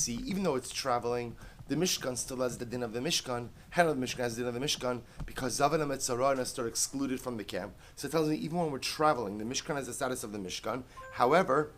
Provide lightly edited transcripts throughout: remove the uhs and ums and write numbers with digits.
see, even though it's traveling, the Mishkan still has the din of the Mishkan. Head of the Mishkan has the din of the Mishkan because Zavan and Metzara and Esther are excluded from the camp. So it tells me even when we're traveling, the Mishkan has the status of the Mishkan. However,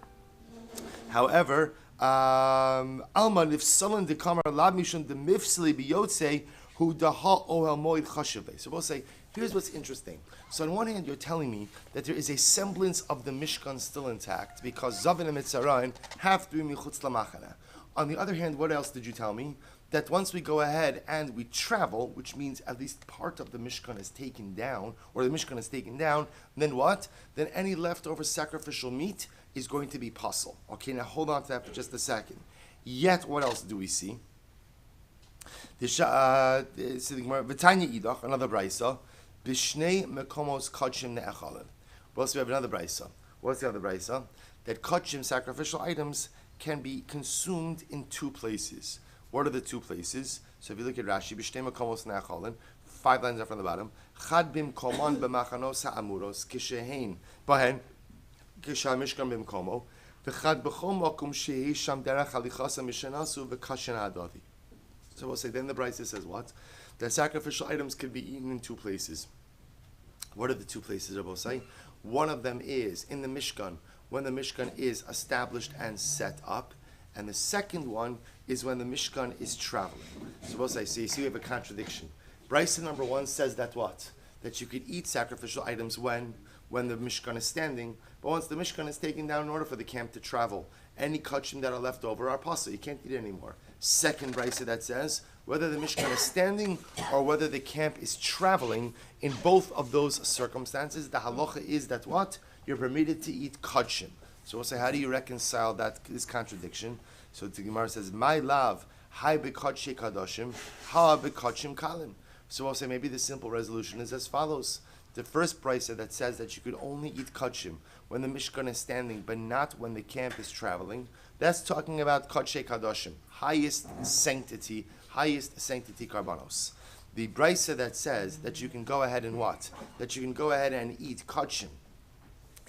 Alman if Salan de Kamar Lab Mishon the Mifsli Biyotse who Daha Ohel Moed Chashave. So we'll say, here's what's interesting. So on one hand, you're telling me that there is a semblance of the Mishkan still intact because Zavan and Metzara have to be Michutz Lamachana. On the other hand, what else did you tell me? That once we go ahead and we travel, which means at least part of the Mishkan is taken down, or the Mishkan is taken down, then what? Then any leftover sacrificial meat is going to be puzzle. Okay, now hold on to that for just a second. Yet, what else do we see? V'tanya idach, another brayso. B'shnei mekomos kodshim ne'echalim. We also have another brayso. What's the other brayso? That kodshim, sacrificial items, can be consumed in two places. What are the two places? So if you look at Rashi, B'shnei mekomos ne'echalim, 5 lines up from the bottom. Chad bimkomon b'machanos ha'amuros kishehein bahen kisha mishkan bimkomo v'chad b'chom makom shehi sham derech halichasa mishenasu v'kashen ha'adati. So we'll say, then the Brisa says what? That sacrificial items can be eaten in two places. What are the two places, Rabbi say? One of them is in the Mishkan, when the Mishkan is established and set up. And the second one is when the Mishkan is traveling. So we'll say, so you see we have a contradiction. Brisa number 1 says that what? That you could eat sacrificial items when the Mishkan is standing, but once the Mishkan is taken down in order for the camp to travel, any kachim that are left over are possible. You can't eat it anymore. Second brisa that says whether the Mishkan is standing or whether the camp is traveling, in both of those circumstances, the halacha is that what? You're permitted to eat kachim. So we'll say, how do you reconcile this contradiction? So the Gemara says, my love, hi bekachim kadoshim, ha bekachim kalim. So we'll say maybe the simple resolution is as follows. The first brisa that says that you could only eat kachim when the Mishkan is standing, but not when the camp is traveling, that's talking about Kodshei Kadoshim, highest sanctity karbanos. The brisa that says that you can go ahead and what? That you can go ahead and eat kachim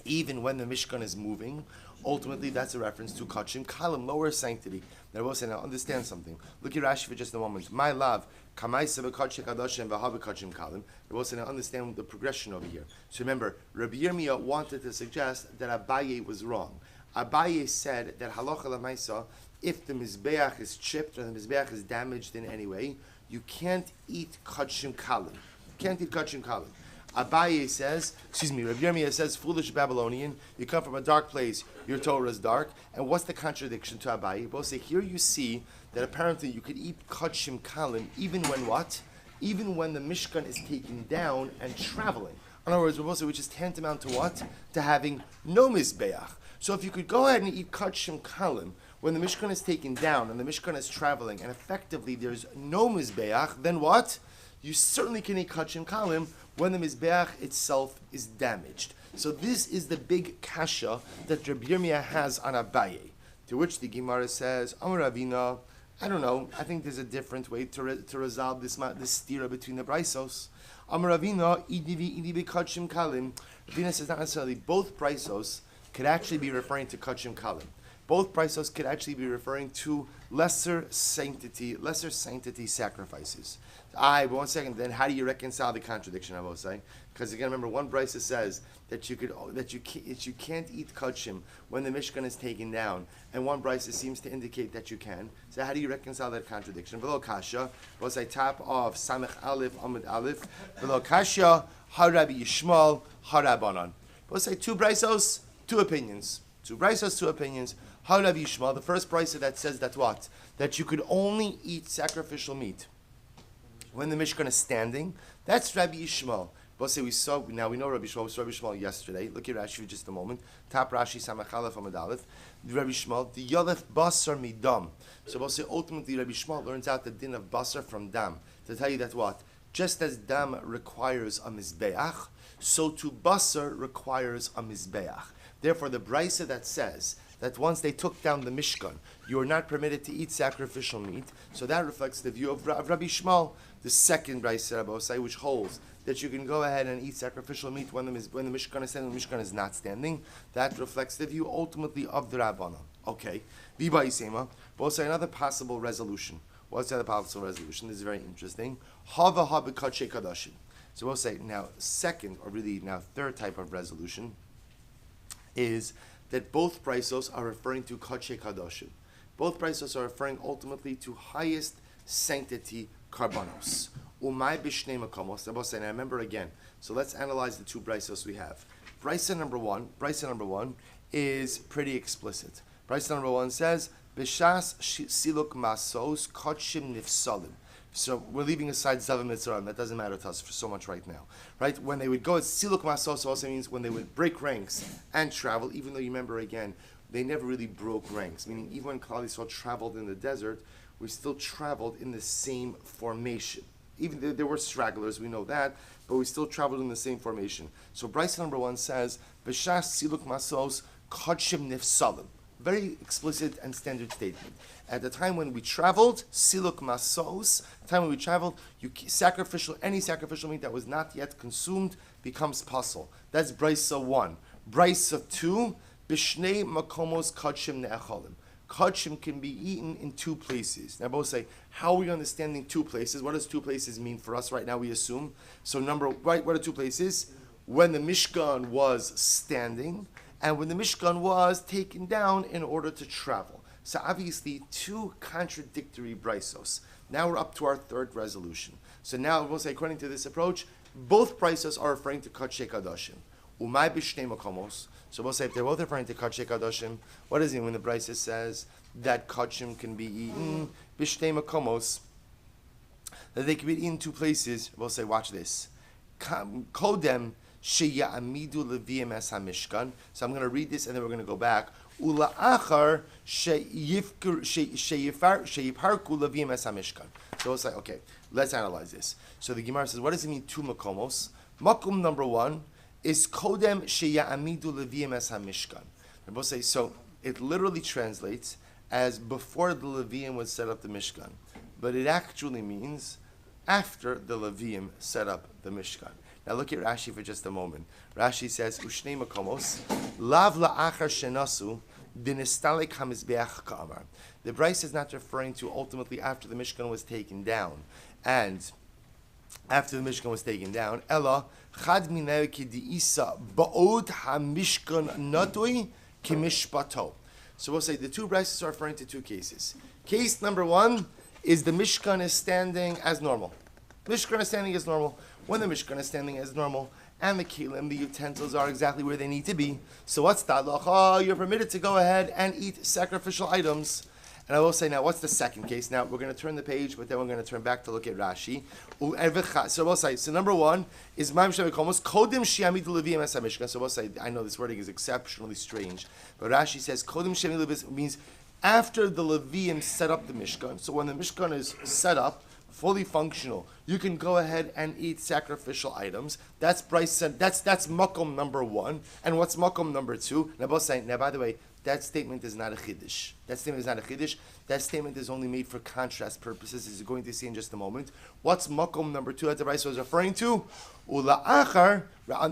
even when the Mishkan is moving, ultimately that's a reference to kachim kalim, lower sanctity. Now we'll say, now understand something. Look at Rashi for just a moment. My love, kamaisa b'kachim kadoshim v'ha b'kachim kalim. We'll say, now understand the progression over here. So remember, Rabbi Yirmiyah wanted to suggest that Abaye was wrong. Abaye said that halacha l'maisa, if the mizbeach is chipped or the mizbeach is damaged in any way, you can't eat kachim kalim. You can't eat kachim kalim. Rabbi Yirmiyah says, foolish Babylonian, you come from a dark place, your Torah is dark. And what's the contradiction to Abaye? Both say, here you see that apparently you could eat kachim kalim even when what? Even when the Mishkan is taken down and traveling. In other words, which is tantamount to what? To having no mizbeach. So if you could go ahead and eat kachim kalim when the Mishkan is taken down and the Mishkan is traveling and effectively there's no mizbeach, then what? You certainly can eat kachim kalim when the mizbeach itself is damaged. So this is the big kasha that Rabbi Yirmiyah has on Abaye. To which the Gemara says, Amar Ravina, I don't know, I think there's a different way to resolve this stira between the braisos. Amar Ravina, idi kachim kalim. Ravina says not necessarily both braisos could actually be referring to kachim kalim. Both braisos could actually be referring to lesser sanctity sacrifices. But 1 second. Then how do you reconcile the contradiction? I will say, because again, remember, one brisa says that you can't eat kachim when the Mishkan is taken down, and one brisa seems to indicate that you can. So how do you reconcile that contradiction? V'lo kasha, we'll say top of Samech Aleph Amud Aleph. V'lo kasha, har Rabbi Yishmael, har Rabbanan. We'll say two brisos, two opinions. Two brisos, two opinions. Har Rabbi Yishmael, the first brisa that says that what? That you could only eat sacrificial meat when the Mishkan is standing. That's Rabbi Yishmael. We'll say we know Rabbi Shmuel. We saw Rabbi Shmuel yesterday. Look at Rashi for just a moment. Top Rashi Samach Aleph Amud Aleph. Rabbi Shmuel, the Yalef Basar Midam. So we'll say ultimately Rabbi Shmuel learns out the din of Basar from Dam. To tell you that what? Just as Dam requires a Mizbeach, so too Basar requires a Mizbeach. Therefore, the Brisa that says that once they took down the Mishkan, you are not permitted to eat sacrificial meat, so that reflects the view of Rabbi Shmuel. The second Brisa, Rabbi Osai, which holds that you can go ahead and eat sacrificial meat when the Mishkan is standing, the Mishkan is not standing, that reflects the view ultimately of the Rabbanon. Okay. Viba Isema. But also another possible resolution. What's the other possible resolution? This is very interesting. Hava haba kadshe kadashim. So we'll say now second, or really now third type of resolution is that both braisos are referring to kadshe kadashim. Both braisos are referring ultimately to highest sanctity karbanos. Umay b'shnei makomos. I will say, and I remember again. So let's analyze the two braisos we have. Brisa number one is pretty explicit. Brisa number one says, B'shas siluk masos kotshim nifsalim. So we're leaving aside Zavim Mitzrayim. That doesn't matter to us for so much right now. Right? When they would go at siluk masos also means when they would break ranks and travel, even though you remember again, they never really broke ranks. Meaning even when Klal Yisrael traveled in the desert, we still traveled in the same formation. Even though there were stragglers, we know that, but we still traveled in the same formation. So Brisa number one says, B'shas siluk masos kotshim nifsalim. Very explicit and standard statement. At the time when we traveled, siluk masos, the time when we traveled, any sacrificial meat that was not yet consumed becomes pasul. That's Brisa 1. Brisa 2, Bishnei makomos kotshim ne'echolim. Kotshim can be eaten in two places. Now both say, how are we understanding two places? What does two places mean for us right now, we assume? So what are two places? When the Mishkan was standing, and when the Mishkan was taken down in order to travel. So obviously, two contradictory braisos. Now we're up to our third resolution. So now we'll say, according to this approach, both braisos are referring to Kadshe Kadoshim. Umay b'shnei makomos. So we'll say, if they're both referring to Kadshe Kadoshim, what does it mean when the brisa says that Kodshim can be eaten b'shnei makomos? That they can be eaten in two places. We'll say, watch this. Kodem sheya'amidu leviyim es hamishkan. So I'm going to read this and then we're going to go back. Ula'achar sheyiparku leviyim es hamishkan. So we'll say, okay, let's analyze this. So the Gemara says, what does it mean two makomos? Makom number one is kodem sheya'amidu leviyim es hamishkan. And we'll say, so it literally translates as before the Leviyim would set up the Mishkan. But it actually means after the Leviyim set up the Mishkan. Now look at Rashi for just a moment. Rashi says, Ushnei makomos, lav la'achar shenasu, dinistalik hamizbeach ka'amar. The Bryce is not referring to ultimately after the Mishkan was taken down. And after the Mishkan was taken down, Ella, chad minei ki di'isa ba'od ha-Mishkan natui ki mishpato. So we'll say the two Bryces are referring to two cases. Case number one is the Mishkan is standing as normal. Mishkan is standing as normal. When the Mishkan is standing as normal, and the kelim, the utensils are exactly where they need to be. So what's the halacha? You're permitted to go ahead and eat sacrificial items. And I will say now, what's the second case? Now, we're going to turn the page, but then we're going to turn back to look at Rashi. So we'll say, so number one is Ma'im Shemekomos, Kodim Shiamidu Leviyim Es HaMishkan. So we'll say, I know this wording is exceptionally strange, but Rashi says, Kodim Shiamidu Leviyim means after the Leviyim set up the Mishkan. So when the Mishkan is set up, fully functional, you can go ahead and eat sacrificial items. That's makom number one. And what's makom number two? Now, both saying, now by the way, that statement is not a chiddush. That statement is only made for contrast purposes, as you're going to see in just a moment. What's makom number two that the Brisa was referring to? Ula'achar,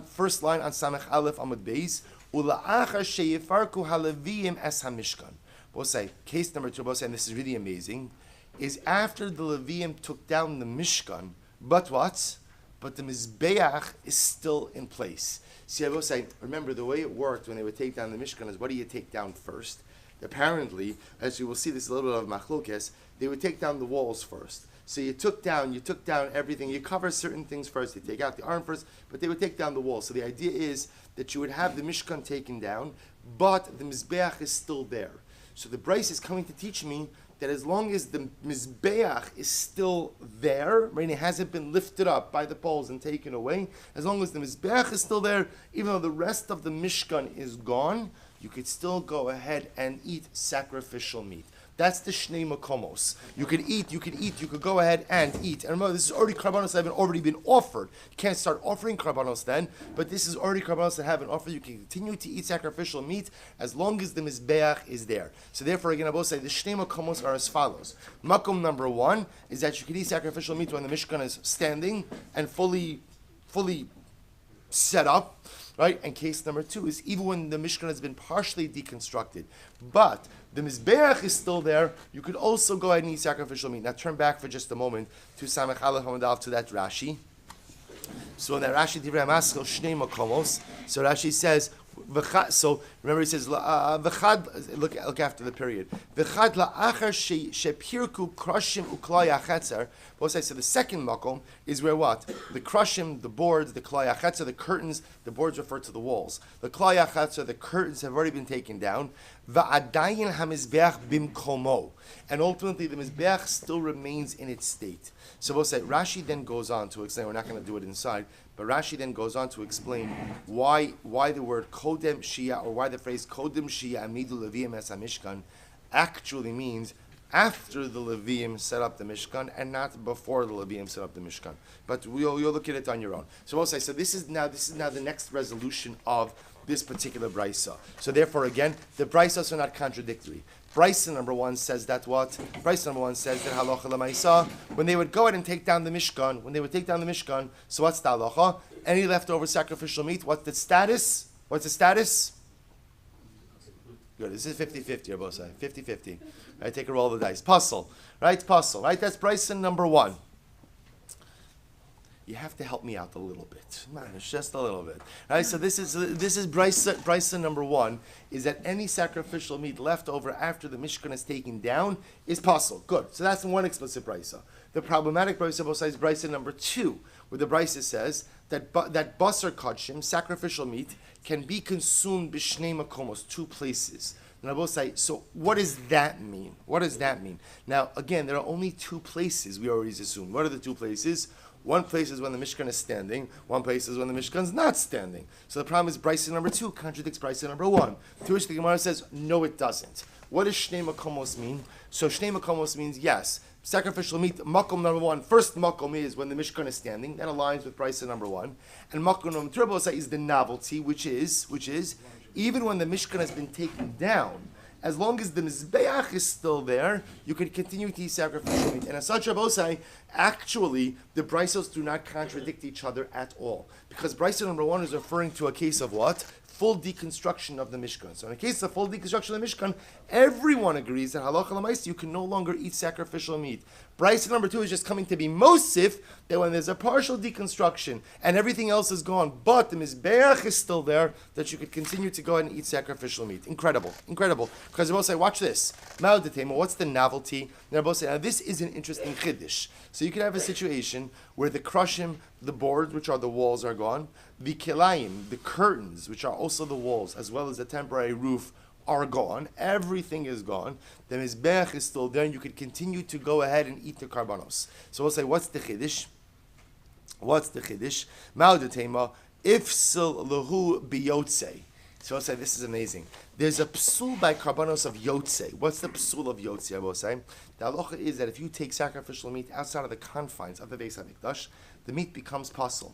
first line on Samech Aleph Amud Beis, Ula'achar sheyifarku haLeviyim es hamishkan. We'll say, case number two, we'll say, and this is really amazing, is after the Leviyim took down the Mishkan, but what? But the Mizbeach is still in place. See, I will say, remember the way it worked when they would take down the Mishkan is what do you take down first? Apparently, as you will see, this is a little bit of machlokes, they would take down the walls first. So you took down everything, you cover certain things first, you take out the arm first, but they would take down the walls. So the idea is that you would have the Mishkan taken down, but the Mizbeach is still there. So the Bryce is coming to teach me that as long as the Mizbeach is still there, right, it hasn't been lifted up by the poles and taken away, as long as the Mizbeach is still there, even though the rest of the Mishkan is gone, you could still go ahead and eat sacrificial meat. That's the Shnei Makomos. You could go ahead and eat. And remember, this is already Karbanos that have already been offered. You can't start offering Karbanos then, but this is already Karbanos that have been offered. You can continue to eat sacrificial meat as long as the Mizbeach is there. So therefore, again, I will say the Shnei Makomos are as follows. Makom number one is that you can eat sacrificial meat when the Mishkan is standing and fully set up. Right? And case number two is even when the Mishkan has been partially deconstructed, but the Mizbeach is still there, you could also go ahead and eat sacrificial meat. Now turn back for just a moment to Samech Aleph Hamadav, to that Rashi. So in that Rashi, Divrei HaMaskil, Shnei Makomos. So Rashi says, so remember he says, v'chad, look after the period. V'chad la'achar shepirku krashim uklai achetzer. So the second makom is where what? The krashim, the boards, the klai achetzer, the curtains, the boards refer to the walls. The klai achetzer, the curtains have already been taken down. Va'adayin hamizbeach bimkomo. And ultimately the mizbeach still remains in its state. So we'll say, Rashi then goes on to explain, we're not going to do it inside, but Rashi then goes on to explain why the word kodem shia, or why the phrase kodem shia amidu leviim es hamishkan actually means after the Leviim set up the Mishkan and not before the Leviim set up the Mishkan. But you'll look at it on your own. So we'll say, so this is now the next resolution of this particular brisa. So therefore, again, the brisas are not contradictory. Brisa number one says that what? Brisa number one says that halacha l'maisa, when they would go ahead and take down the Mishkan, so what's the halacha? Any leftover sacrificial meat, what's the status? Good, this is 50-50, or both sides. 50-50. Right, take a roll of the dice. Puzzle. Right, that's Bryson number one. You have to help me out a little bit. Man, it's just a little bit. Right, so this is Bryson number one, is that any sacrificial meat left over after the Mishkan is taken down is puzzle. Good. So that's one explicit Brysa. The problematic Brysa both sides, Brysa number two, where the Brysa says that basar kachim, sacrificial meat, can be consumed b'shnei makomos, two places. And I both say, so what does that mean? Now, again, there are only two places we already assumed. What are the two places? One place is when the Mishkan is standing. One place is when the Mishkan is not standing. So the problem is Brysa number two contradicts Brysa number one. To which the Gemara says, no, it doesn't. What does Shnei Makomos mean? So Shnei Makomos means, yes, sacrificial meat, Makom number one. First Makom is when the Mishkan is standing. That aligns with Brysa number one. And Makom number three is the novelty, which is even when the Mishkan has been taken down, as long as the Mizbeach is still there, you can continue to eat sacrificial meat. And as such, Rabosai, actually, the Brysos do not contradict each other at all. Because Bryso number one is referring to a case of what? Full deconstruction of the Mishkan. So in a case of full deconstruction of the Mishkan, everyone agrees that halacha l'maisa you can no longer eat sacrificial meat. Bryce number two is just coming to be mosif, that when there's a partial deconstruction and everything else is gone, but the mizbeach is still there, that you could continue to go ahead and eat sacrificial meat. Incredible. Because they both say, watch this. What's the novelty? They're both saying, now this is an interesting chiddush. So you can have a situation where the krushim, the boards, which are the walls, are gone. The kilayim, the curtains, which are also the walls, as well as the temporary roof, are gone. Everything is gone. The mizbeach is still there, and you could continue to go ahead and eat the karbanos. So we'll say, what's the chiddush? Ma'odetema, ifsil lehu biyotze. So we'll say, this is amazing. There's a psul by karbanos of yotze. What's the psul of yotze? I will say, the halacha is that if you take sacrificial meat outside of the confines of the Beis HaMikdash, the meat becomes pasul.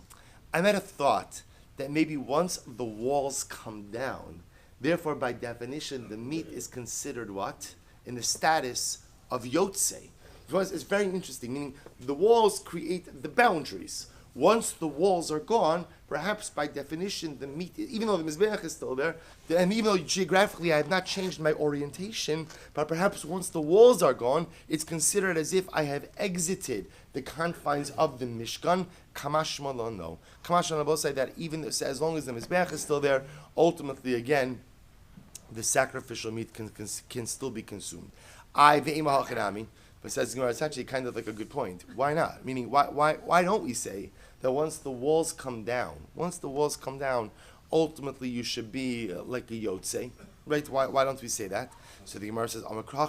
I might have thought that maybe once the walls come down, therefore, by definition, the meat is considered what? In the status of yotze. Because it's very interesting, meaning the walls create the boundaries. Once the walls are gone, perhaps by definition, the meat, even though the mizbeach is still there, and even though geographically I have not changed my orientation, but perhaps once the walls are gone, it's considered as if I have exited the confines of the Mishkan. Kamash malon, no. Kamash malon both say that even as long as the mizbeach is still there, ultimately again, the sacrificial meat can still be consumed. But says it's actually kind of like a good point. Why not? Meaning, why don't we say that once the walls come down, ultimately you should be like a yotze, right? Why don't we say that? So the Gemara says, Amakra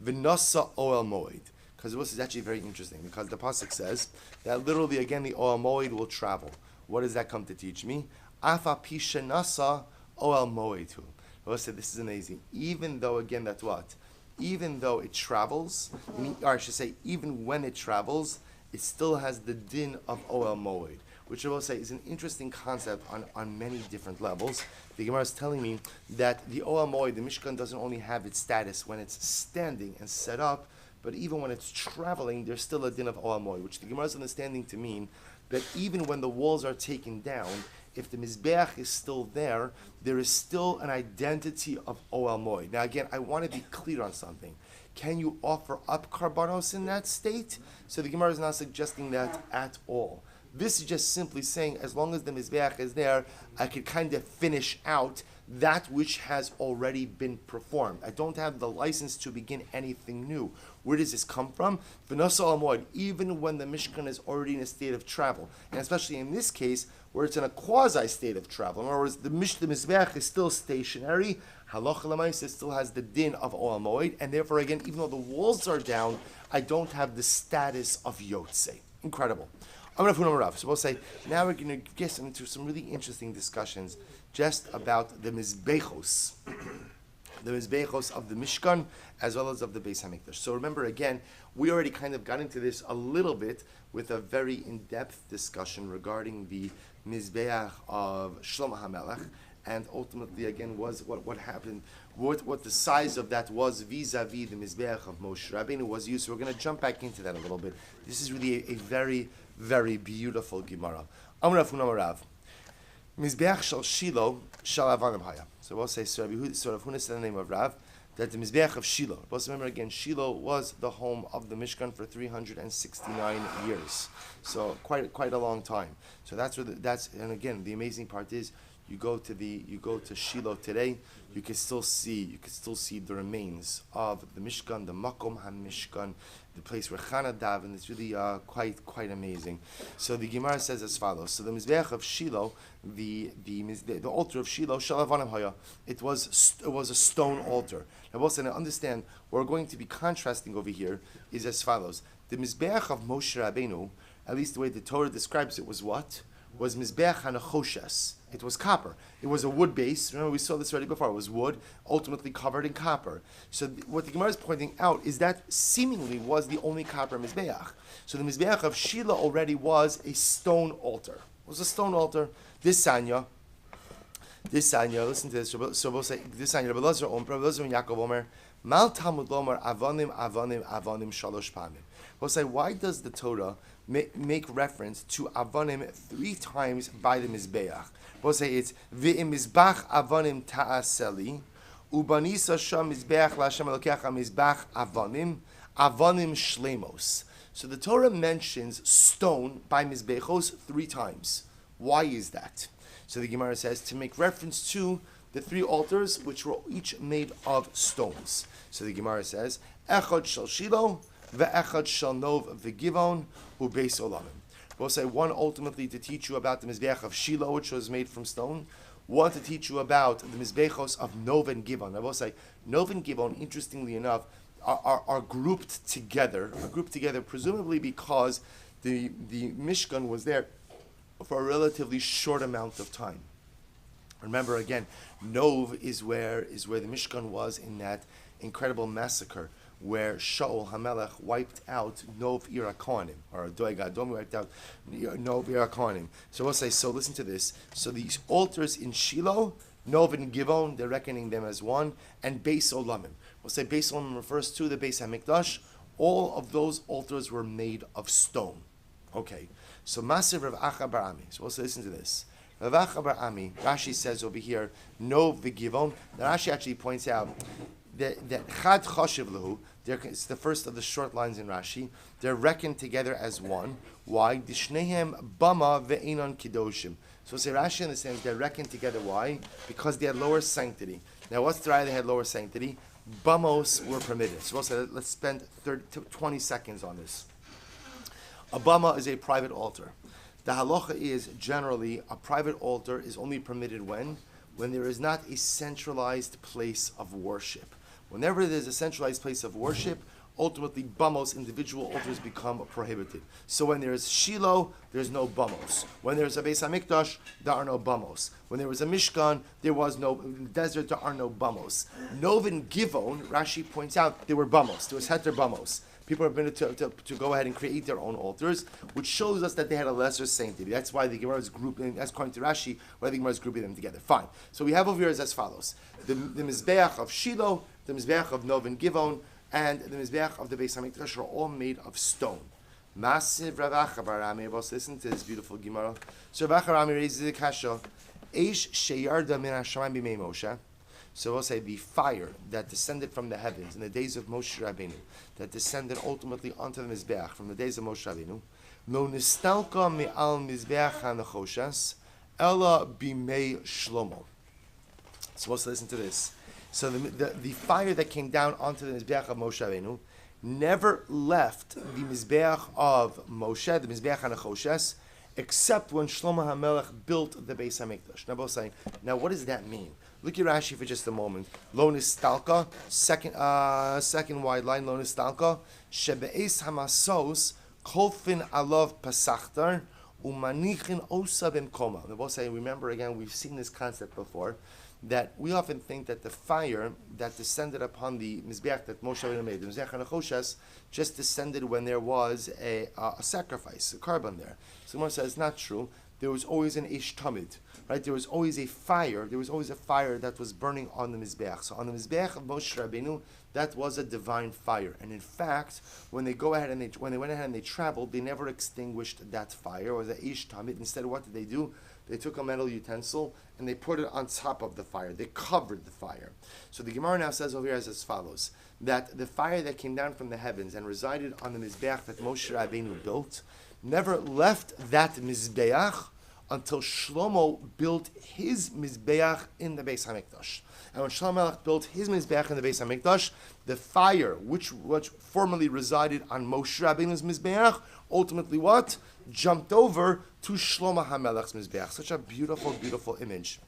v'nasa oel moed. Because this is actually very interesting, because the pasuk says that literally again the oel moed will travel. What does that come to teach me? Afa pisha nasa oel moedu. Well, so this is amazing. Even though again that's what? Even though it travels, or I should say, even when it travels, it still has the din of Oel Moed, which I will say is an interesting concept on many different levels. The Gemara is telling me that the Oel Moed, the Mishkan, doesn't only have its status when it's standing and set up, but even when it's traveling, there's still a din of Oel Moed, which the Gemara is understanding to mean that even when the walls are taken down, if the Mizbeach is still there, there is still an identity of Oel Moed. Now again, I want to be clear on something. Can you offer up karbanos in that state? So the Gemara is not suggesting that at all. This is just simply saying, as long as the Mizbeach is there, I could kind of finish out that which has already been performed. I don't have the license to begin anything new. Where does this come from? Even when the Mishkan is already in a state of travel, and especially in this case, where it's in a quasi state of travel. In other words, the Mizbeach is still stationary. Halacha l'maaseh still has the din of Oel Moed, and therefore, again, even though the walls are down, I don't have the status of Yotzei. Incredible. So we'll say, now we're going to get into some really interesting discussions just about the Mizbechos. The Mizbechos of the Mishkan as well as of the Beis HaMikdash. So remember again, we already kind of got into this a little bit with a very in-depth discussion regarding the Mizbeach of Shlomo HaMelech, and ultimately again was what happened, what the size of that was vis-a-vis the Mizbeach of Moshe Rabbeinu was used. So we're going to jump back into that a little bit. This is really a very, very beautiful Gemara. Amar Rav Huna Rav. Mizbeach shel Shiloh shel Avanim haya. So we'll say, so Rav Huna said the name of Rav, that the Mizbeach of Shiloh, let's remember again, Shiloh was the home of the Mishkan for 369 years. So quite a long time. So that's where and again, the amazing part is, you go to Shiloh today, you can still see the remains of the Mishkan, the Makom HaMishkan, the place where Chana davened. It's really quite amazing. So the Gemara says as follows. So the Mizbeach of Shiloh, the altar of Shiloh, Shalavanim Haya, it was a stone altar. Now also, to understand, what we're going to be contrasting over here is as follows. The Mizbeach of Moshe Rabbeinu, at least the way the Torah describes it, was what? Was Mizbeach HaNechoshes. It was copper. It was a wood base. Remember, we saw this already before. It was wood, ultimately covered in copper. So what the Gemara is pointing out is that seemingly was the only copper Mizbeach. So the Mizbeach of Shiloh already was a stone altar. It was a stone altar. This Sanya, listen to this. So we'll say, this Sanya, Rabbi Elazar and Yaakov Omer, Mal Talmud Lomer, Avanim, Shalosh Pamim. We'll say, why does the Torah make reference to Avanim 3 times by the Mizbeach? We'll say it's V'im Mizbach Avanim Ta'aseli, Ubanisa Sham Mizbeach L'Hashem Elokecha Mizbach Avanim Shlemos. So the Torah mentions stone by Mizbechos 3 times. Why is that? So the Gemara says to make reference to the 3 altars which were each made of stones. So the Gemara says, Echad Shel Shiloh, Ve'echad Shel Nov V'Givon, Ubeis Olamim. We'll say one ultimately to teach you about the Mizbeach of Shiloh, which was made from stone. One to teach you about the Mizbechos of Nov and Givon. I will say, Nov and Givon, interestingly enough, are grouped together. Presumably because the Mishkan was there for a relatively short amount of time. Remember again, Nov is where the Mishkan was in that incredible massacre where Shaul HaMelech wiped out Nov Ir HaKohanim, or Doeg Adom wiped out Nov Ir HaKohanim. So we'll say, so listen to this. So these altars in Shiloh, Nov and Givon, they're reckoning them as one, and Beis Olamim. We'll say Beis Olamim refers to the Beis HaMikdash. All of those altars were made of stone. Okay, so Masiv Rav Acha Bar Ami. So we'll say, listen to this. Rav Acha Bar Ami, Rashi says over here, Nov v'Givon. Now Rashi actually points out that Chad Choshev Lehu, it's the first of the short lines in Rashi, they're reckoned together as one. Why? Dishnehem Bama ve'enon Kidoshim. So say Rashi understands they're reckoned together. Why? Because they had lower sanctity. Now what's the right they had lower sanctity? Bamos were permitted. So we'll say, let's spend 20 seconds on this. A Bama is a private altar. The halacha is generally a private altar is only permitted when there is not a centralized place of worship. Whenever there's a centralized place of worship, ultimately bamos, individual altars, become prohibited. So when there's Shiloh, there's no bamos. When there's a Beis HaMikdash, there are no bamos. When there was a Mishkan, there was no, in the desert, there are no bamos. Nov and Givon, Rashi points out, there were bamos. There was heter bamos. People are permitted to go ahead and create their own altars, which shows us that they had a lesser sanctity. That's why the Gemara is grouping, as according to Rashi, why the Gemara is grouping them together. Fine. So we have over here as follows. The Mizbeach of Shiloh, the Mizbeach of Nov and Givon, and the Mizbeach of the Beis HaMikdash are all made of stone. Massive Rav Acha bar Rami. Listen to this beautiful Gemara. So Rav Acha Rami raises the kasha. Eish sheyarda min hashamayim b'mei Moshe. So we'll say the fire that descended from the heavens in the days of Moshe Rabbeinu, that descended ultimately onto the Mizbeach from the days of Moshe Rabbeinu. Lo nistalka me'al Mizbeach ha'nechoshas, ela b'mei Shlomo. So let's listen to this. So the fire that came down onto the Mizbeach of Moshe Rabbeinu never left the Mizbeach of Moshe, the Mizbeach ha'nechoshas, except when Shlomo HaMelech built the Beis HaMikdash. Now both saying, now what does that mean? Look at Rashi for just a moment. Lo nistalka, second wide line, lo nistalka, shebe'es hamasos, kolfin alav pasachtar, umanichin osa b'mkoma. They're both saying, remember again, we've seen this concept before, that we often think that the fire that descended upon the Mizbeach that Moshe Rabbeinu made, the Mizbeach HaNechoshas, just descended when there was a sacrifice, a carbon there. So Gemara says, it's not true. There was always an Ish Tamid, right? There was always a fire. There was always a fire that was burning on the Mizbeach. So on the Mizbeach of Moshe Rabbeinu, that was a divine fire. And in fact, when they went ahead and they traveled, they never extinguished that fire, or the Ish Tamid. Instead, what did they do? They took a metal utensil and they put it on top of the fire. They covered the fire. So the Gemara now says over here as follows, that the fire that came down from the heavens and resided on the Mizbeach that Moshe Rabbeinu built never left that Mizbeach until Shlomo built his Mizbeach in the Beis HaMikdash. And when Shlomo Melech built his Mizbeach in the Beis HaMikdash, the fire which formerly resided on Moshe Rabbeinu's Mizbeach, ultimately what? Jumped over to Shlomo HaMelech's Mizbeach. Such a beautiful, beautiful image.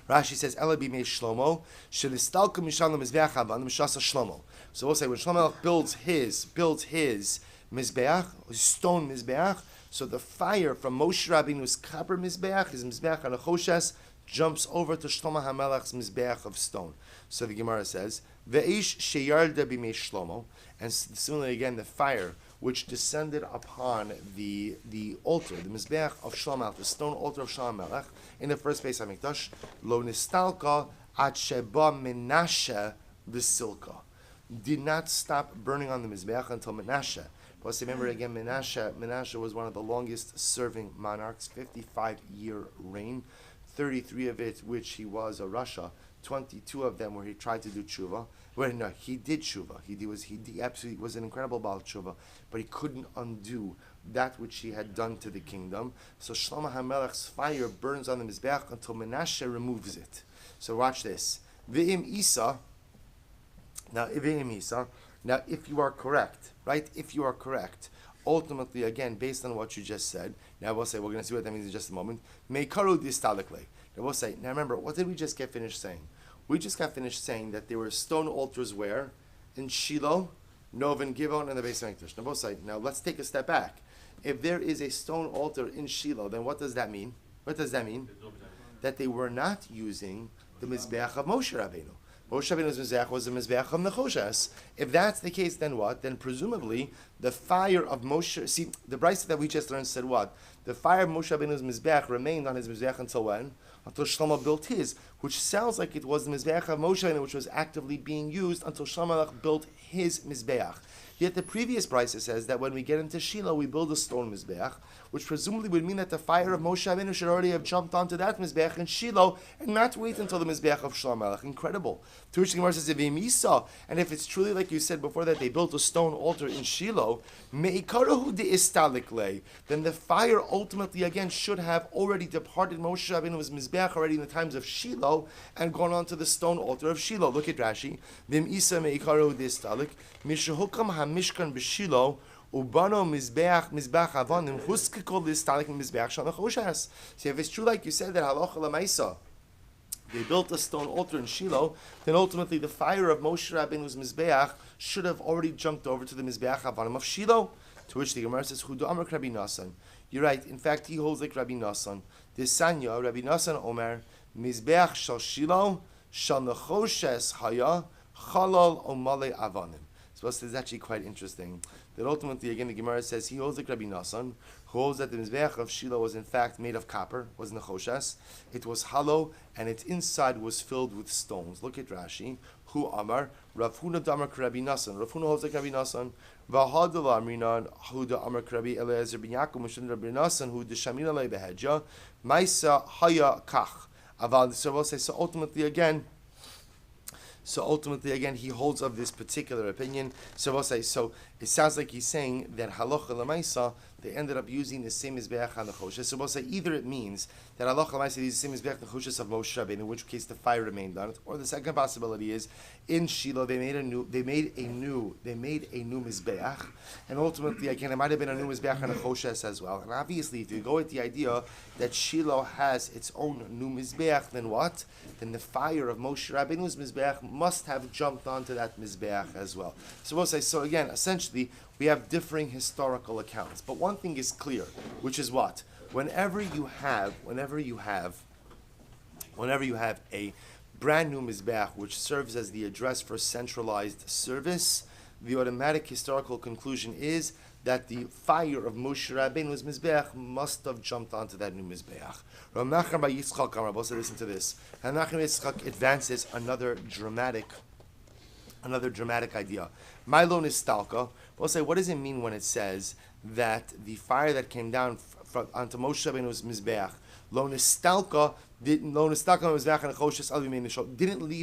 Rashi says, Ela b'mei Shlomo, shenistalka mishal Mizbeach havan mishasa Shlomo. So we'll say, when Shlomo Melech builds his Mizbeach, his stone Mizbeach, so the fire from Moshe Rabbeinu's copper Mizbeach, his Mizbeach HaNechoshas, jumps over to Shlomo HaMelech's Mizbeach of stone. So the Gemara says, Ve'ish sheyarda b'mei Shlomo, and similarly again, the fire which descended upon the altar, the Mizbeach of Shlomo, the stone altar of Shlomo Melech, in the first Beis HaMikdash, lo nistalka at sheba Menashe v'silka, did not stop burning on the Mizbeach until Menashe. Plus, remember again, Menashe was one of the longest serving monarchs, 55-year reign, 33 of it which he was a Rasha, 22 of them where he tried to do tshuva. Well, no, he did tshuva. He absolutely was an incredible Baal tshuva, but he couldn't undo that which he had done to the kingdom. So Shlomo HaMelech's fire burns on the Mizbeach until Menashe removes it. So watch this. V'im Isa. Now, if you are correct, right? If you are correct, ultimately, again, based on what you just said, now we'll say, we're going to see what that means in just a moment. Meikaru distalikle. Now we'll say, now remember, what did we just get finished saying? We just got finished saying that there were stone altars where? In Shiloh, Novan, Givon, and the Beis HaMikdash. Now we'll say, now let's take a step back. If there is a stone altar in Shiloh, then what does that mean? What does that mean? That they were not using the Mizbeach of Moshe Rabbeinu. Moshe Rabbeinu's Mizbeach was the Mizbeach of Nechoshas. If that's the case, then what? Then presumably the fire of Moshe. See, the brayso that we just learned said what? The fire of Moshe Rabbeinu's Mizbeach remained on his Mizbeach until when? Until Shlomo built his, which sounds like it was the Mizbeach of Moshe Rabbeinu which was actively being used until Shlomo built his Mizbeach. Yet the previous brayso says that when we get into Shiloh, we build a stone Mizbeach, which presumably would mean that the fire of Moshe Rabbeinu should already have jumped onto that Mizbeach in Shiloh and not wait until the Mizbeach of Shlomo Melech. Incredible. To which the Gemara says, and if it's truly like you said before that they built a stone altar in Shiloh, me'ikarahu de'istalik, then the fire ultimately again should have already departed Moshe Rabbeinu's Mizbeach already in the times of Shiloh and gone on to the stone altar of Shiloh. Look at Rashi. Vim isa me'ikarahu de'istalik, mishahukam ha-mishkan b'Shiloh, Ubano mizbeach avonim huskikol listalik mizbeach shal nechoshas. See, if it's true like you said that halacha lemaisa, they built a stone altar in Shiloh, then ultimately the fire of Moshe Rabbeinu's mizbeach should have already jumped over to the mizbeach avonim of Shiloh. To which the Gemara says, "Hudu amar Rabbi Nasan." You're right. In fact, he holds like Rabbi Nasan. This Sanya, Rabbi Nasan Omer, mizbeach shal Shiloh shal nechoshas haya chalal omale avonim. So this is actually quite interesting. That ultimately, again, the Gemara says he holds like Rabbi Nasan, who holds that the Mizbeach of Shiloh was in fact made of copper, was nechoshas. It was hollow, and its inside was filled with stones. Look at Rashi. Hu Amar, Rav Huna Damar Rabbi Nasan. Rav Huna holds like Rabbi Nasan. V'hadala Amrinan Huda Amar Rabbi Eliezer ben Yaakov Mishun Rabbi Nasan Hu Deshamina Lei Behedja Maisa Haya Kach. Aval so ultimately again. He holds of this particular opinion. So it sounds like he's saying that halacha lemaisa they ended up using the same mizbeach on the choshes. So we'll say either it means that halacha lemaisa they use the same mizbeach on the choshes of Moshe Rabbeinu, in which case the fire remained on it, or the second possibility is in Shiloh they made a new mizbeach, and ultimately again it might have been a new mizbeach on the choshes as well. And obviously, if you go with the idea that Shiloh has its own new mizbeach, then what? Then the fire of Moshe Rabbeinu's mizbeach must have jumped onto that mizbeach as well. So we'll say so again. Essentially, we have differing historical accounts, but one thing is clear, which is what? Whenever you have a brand new mizbeach which serves as the address for centralized service, the automatic historical conclusion is that the fire of Moshe Rabbeinu's mizbeach must have jumped onto that new mizbeach. Rav Nachman bar Yitzchak Amar, listen to this. Rav Nachman Yitzchak advances another dramatic idea. Milo nistalka. We'll say, what does it mean when it says that the fire that came down onto Moshe Rabbeinu's mizbeach, lo nistalka didn't leave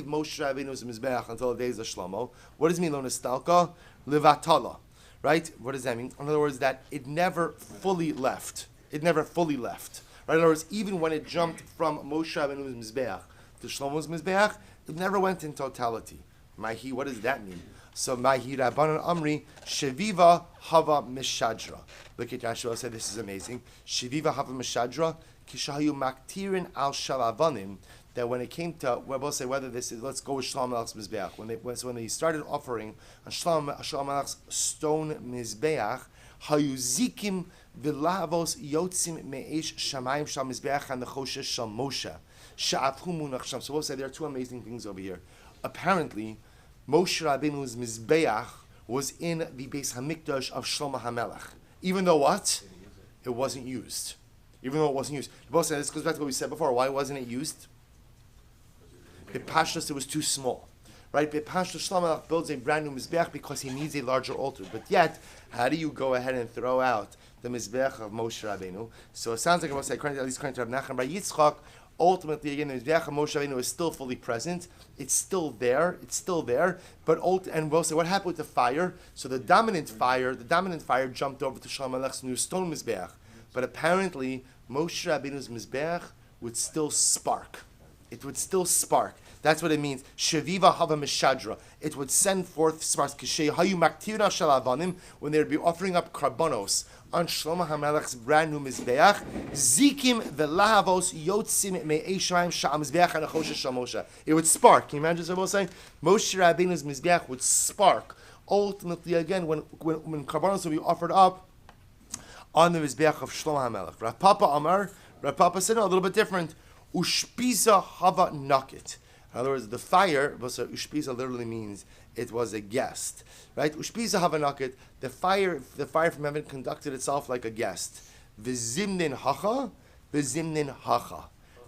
Moshe Rabbeinu's mizbeach until the days of Shlomo? What does it mean lo nistalka? Levatala. Right? What does that mean? In other words, that it never fully left. Right? In other words, even when it jumped from Moshe Rabbeinu's mizbeach to Shlomo's mizbeach, it never went in totality. Mahi, what does that mean? So Mahi Rabbanan Amri Sheviva Hava Mishadra. Look at Rashi will say this is amazing. Sheviva Hava Mishadra Kishahayu Maktirin Al Shalavanim. That when it came to, we'll say whether this is, let's go with Shlomo Melech's mizbeach. When they started offering on Shlomo Melech's stone mizbeach, Hayuzikim V'Lavos Yotzim Me'esh Shamayim Shal Mizbeach and the Choshesh Shal Moshe Sha'afhu Munach Sham. So we'll say there are two amazing things over here. Apparently, Moshe Rabbeinu's mizbeach was in the Beis Hamikdash of Shlomo HaMelech, even though what? It wasn't used. Even though it wasn't used. Both say this goes back to what we said before. Why wasn't it used? Bepashtus, it was too small. Right? Bepashtus, Shlomo HaMelech builds a brand new mizbeach because he needs a larger altar. But yet, how do you go ahead and throw out the mizbeach of Moshe Rabbeinu? So it sounds like I must say, at least according to Rav Nachman bar Yitzchak, ultimately, again, the mizbeach of Moshe Rabbeinu is still fully present. It's still there. But and we'll say what happened with the fire. So the dominant fire jumped over to Shlomo Melech's new stone mizbeach. But apparently, Moshe Rabbeinu's mizbeach would still spark. It would still spark. That's what it means. Sheviva hava mishadra. It would send forth sparks. When they would be offering up karbonos on Shlomo HaMelech's brand new mizbeach, zikim v'lahavos yotzim me'eshaim sha'amizbeach hanachosha shamosha. It would spark. Can you imagine what I'm saying? Moshe Rabbeinu's mizbeach would spark. Ultimately, again, when karbonos would be offered up on the mizbeach of Shlomo HaMelech. Rav Papa said, no, a little bit different. Ushpiza hava nakit. In other words, the fire, ushpiza literally means it was a guest, right? Ushpiza hava nakit. The fire from heaven conducted itself like a guest. V'zimnin hacha.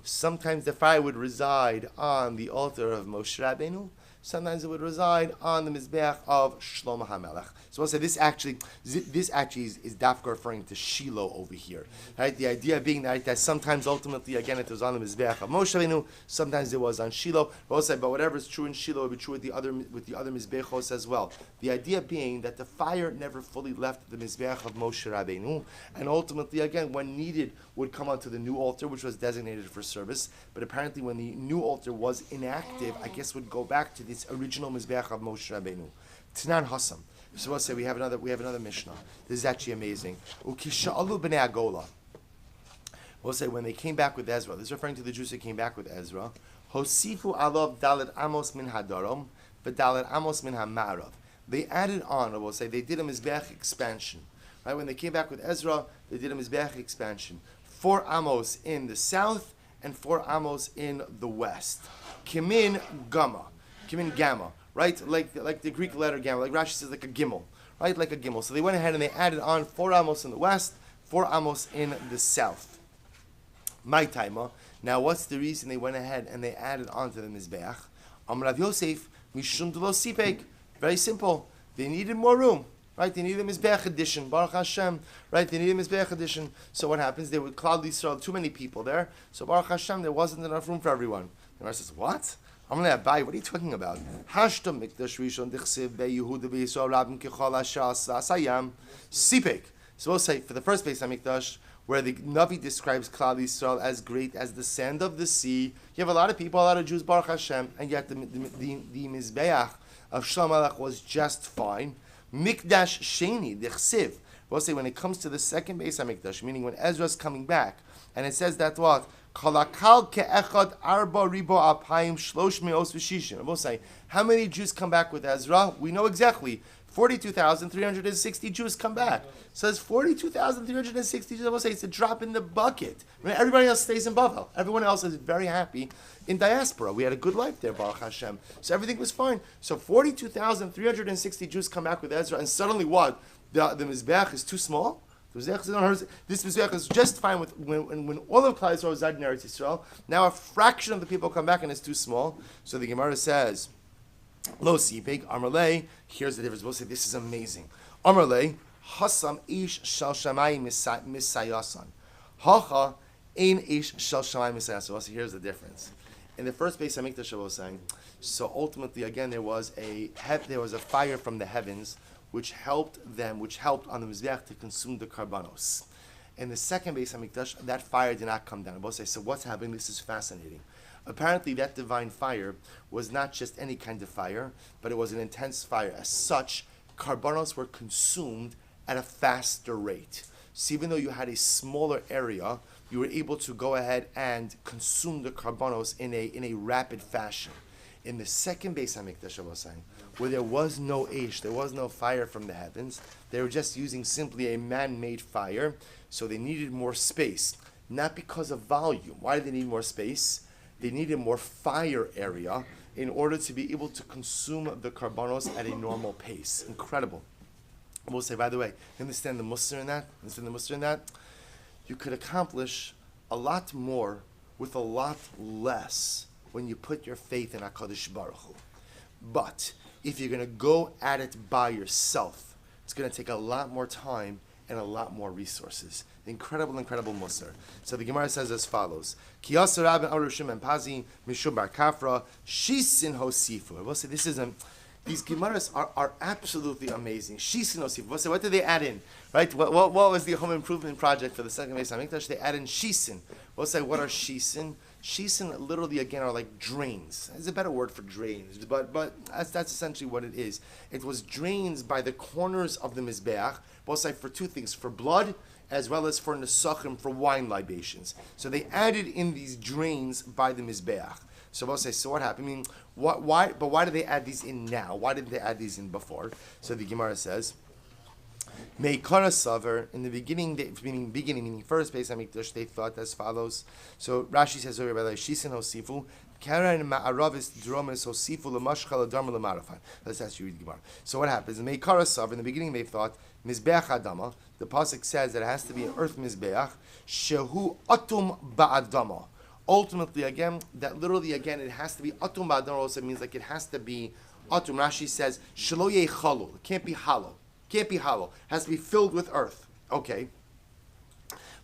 Sometimes the fire would reside on the altar of Moshe Rabbeinu. Sometimes it would reside on the mizbeach of Shlomo HaMelech. So we'll say this actually is dafka referring to Shiloh over here, right? The idea being that sometimes ultimately again it was on the mizbeach of Moshe Rabbeinu, sometimes it was on Shiloh. We'll say, but whatever is true in Shiloh will be true with the other mizbeachos as well. The idea being that the fire never fully left the mizbeach of Moshe Rabbeinu, and ultimately again when needed would come onto the new altar which was designated for service. But apparently when the new altar was inactive, I guess would go back to this original mizbeach of Moshe Rabbeinu. Tanan Hassam. So we'll say we have another Mishnah. This is actually amazing. Ukisha'alu b'nei Agola. We'll say when they came back with Ezra. This is referring to the Jews that came back with Ezra. Hosifu alav dalet amos min hadarom, v'dalet amos min hamarav. They added on, or we'll say they did a mizbeach expansion. Right? When they came back with Ezra, they did a mizbeach expansion. 4 amos in the south and 4 amos in the west. Kimin gamma. Right? Like the Greek letter gamma. Like Rashi says, like a gimel. Right? Like a gimel. So they went ahead and they added on 4 amos in the west, 4 amos in the south. My timer. Now, what's the reason they went ahead and they added on to the mizbeach? Rav Yosef Mishum de lo sipek. Very simple. They needed more room. Right? They needed a Mizbeach edition. Baruch Hashem. Right? They needed a Mizbeach edition. So what happens? They would cloud Yisrael, too many people there. So Baruch Hashem, there wasn't enough room for everyone. The Gemara says, what? I'm going to buy. What are you talking about? Hashta mikdash rishon dichsiv beYehuda beYisrael rabim kichol hashas asayam sipek. So we'll say, for the first Beis HaMikdash, where the Navi describes Klal Yisrael as great as the sand of the sea, you have a lot of people, a lot of Jews, Baruch Hashem, and yet the Mizbeach of Shlomo Melech was just fine. Mikdash Sheni, the Chsiv. We'll say when it comes to the second Beis HaMikdash, meaning when Ezra's coming back, and it says that what? Kalakal ke'echad arba ribo apayim shlosh me'os v'shishim. We'll say, how many Jews come back with Ezra? We know exactly. 42,360 Jews come back. So it's 42,360 Jews. I will say it's a drop in the bucket. I mean, everybody else stays in Bavel. Everyone else is very happy in diaspora. We had a good life there, Baruch Hashem. So everything was fine. So 42,360 Jews come back with Ezra, and suddenly what? The Mizbeach is too small? This Mizbeach is just fine with when all of Klal Yisrael reside in Eretz Yisrael. Now a fraction of the people come back and it's too small. So the Gemara says, Lo sipek, Amarle, here's the difference. We'll say this is amazing. Amarle, Hasam ish shal shamayim misayasan. Hacha ein ish shal shamayim misayasan. We'll say here's the difference. In the first Beis HaMikdash, I was saying, so ultimately again there was a fire from the heavens which helped on the Mizbeach to consume the karbanos. In the second Beis HaMikdash, that fire did not come down. We'll say, so what's happening? This is fascinating. Apparently, that divine fire was not just any kind of fire, but it was an intense fire. As such, karbanos were consumed at a faster rate. So even though you had a smaller area, you were able to go ahead and consume the karbanos in a rapid fashion. In the second Beis HaMikdash, I was saying, where there was no Eish, there was no fire from the heavens, they were just using simply a man-made fire, so they needed more space. Not because of volume. Why did they need more space? They needed more fire area in order to be able to consume the karbanos at a normal pace. Incredible. I will say, by the way, you understand the mussar in that? You could accomplish a lot more with a lot less when you put your faith in HaKadosh Baruch Hu. But if you're going to go at it by yourself, it's going to take a lot more time and a lot more resources. Incredible mussar. So the Gemara says as follows: Ki yasser rabin arushim and pazi mishum bar kafra shisin hosifu. We'll say this is these Gemaras are absolutely amazing. Shisin hosifu. We'll say, what did they add in? Right? What was the home improvement project for the second Beis HaMikdash? They add in shisin. We'll say, what are shisin? Shisin literally again are like drains. There's a better word for drains, but that's essentially what it is. It was drains by the corners of the Mizbeach, both say for two things, for blood as well as for nesachim, for wine libations. So they added in these drains by the Mizbeach. So we'll say, so what happened? I mean, why did they add these in now? Why didn't they add these in before? So the Gemara says, Meikara Saver, in the beginning, meaning first Beis HaMikdash, they thought as follows. So Rashi says over by the Shisin Hosifu, Karen Ma'aravis Dromis Hosifu Lamashchal Adama Lamarafan. Let's ask you read the Gemara. So what happens? Meikara Saver, in the beginning they thought, Mizbeach Adama, the Pasuk says that it has to be an earth Mizbeach, Shehu Atum Ba'adama. Ultimately, again, that literally, again, it has to be Atum Ba'adama also means like it has to be Atum. Rashi says, Shelo Yechalul, it can't be hollow. Can't be hollow. It has to be filled with earth. Okay.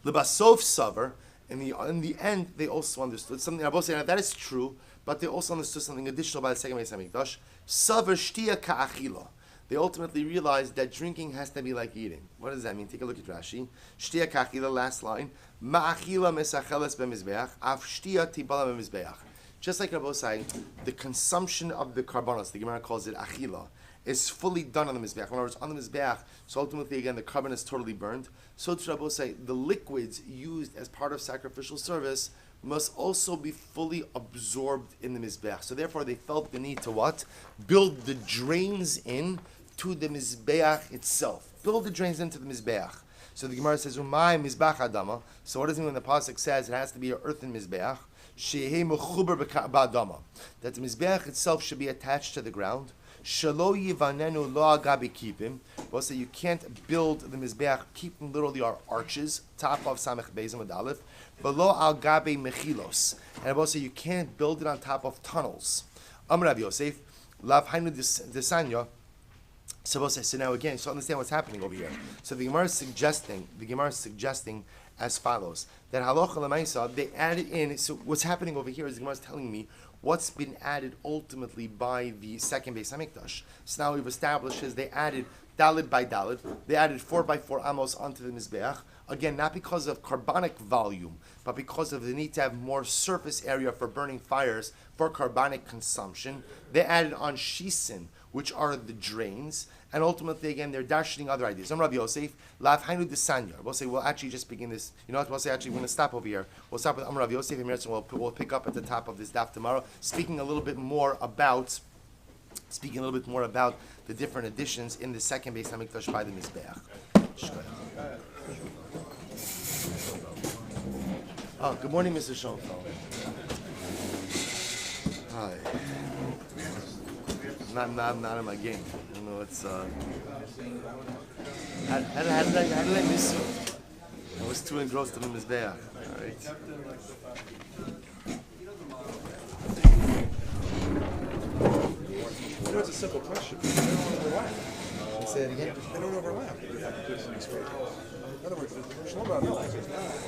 Lebasov Saver, in the end, they also understood something. I both say that is true, but they also understood something additional by the second Beis HaMikdash. Saver shtia ka'achila. They ultimately realized that drinking has to be like eating. What does that mean? Take a look at Rashi. Shtia ka'achila, last line. Ma'achila mesacheles b'mizbeach, af shtia tibala b'mizbeach. Just like Rabbi saying, the consumption of the karbanos, the Gemara calls it achila, is fully done on the Mizbeach. In other words, on the Mizbeach, so ultimately, again, the carbon is totally burned. So to Rabbi say, the liquids used as part of sacrificial service must also be fully absorbed in the Mizbeach. So therefore, they felt the need to what? Build the drains in to the Mizbeach itself. Build the drains into the Mizbeach. So the Gemara says, Umay Mizbeach Adama. So what does it mean when the Pasuk says it has to be an earthen Mizbeach? Shehei mechuber ba'adama. That the Mizbeach itself should be attached to the ground. Shalo yivanenu lo agabi kipim. We'll say you can't build the Mizbeach, keeping literally our arches, top of Samech Beis and Aleph, below al gabi mechilos. And I will say you can't build it on top of tunnels. Amar Rabbi Yosef, Lav hainu desanya. So now again, so understand what's happening over here. So the Gemara is suggesting as follows, that halacha l'maisa, they added in, so what's happening over here is the Gemara is telling me what's been added ultimately by the second Beis Hamikdash. So now we've established is they added dalid by dalid, they added 4 by 4 amos onto the Mizbeach, again, not because of carbonic volume, but because of the need to have more surface area for burning fires for carbonic consumption. They added on shisin, which are the drains, and ultimately, again, they're dashing other ideas. I'm Rabbi Yosef, Lav Hainu Desanya. We'll say, we'll actually just begin this. You know what? We'll say, actually, we're going to stop over here. We'll stop with Rabbi Yosef, and we'll pick up at the top of this daf tomorrow, speaking a little bit more about the different additions in the second Beis Hamikdash by the Mizbeach. Oh, good morning, Mr. Schoenfeld. Hi. Not in my game. You know, it's how did I miss you? I was too engrossed in the Mizbeach. All right. You know, it's a simple question. They don't overlap. Say it again. They don't overlap. In other words, Shlomo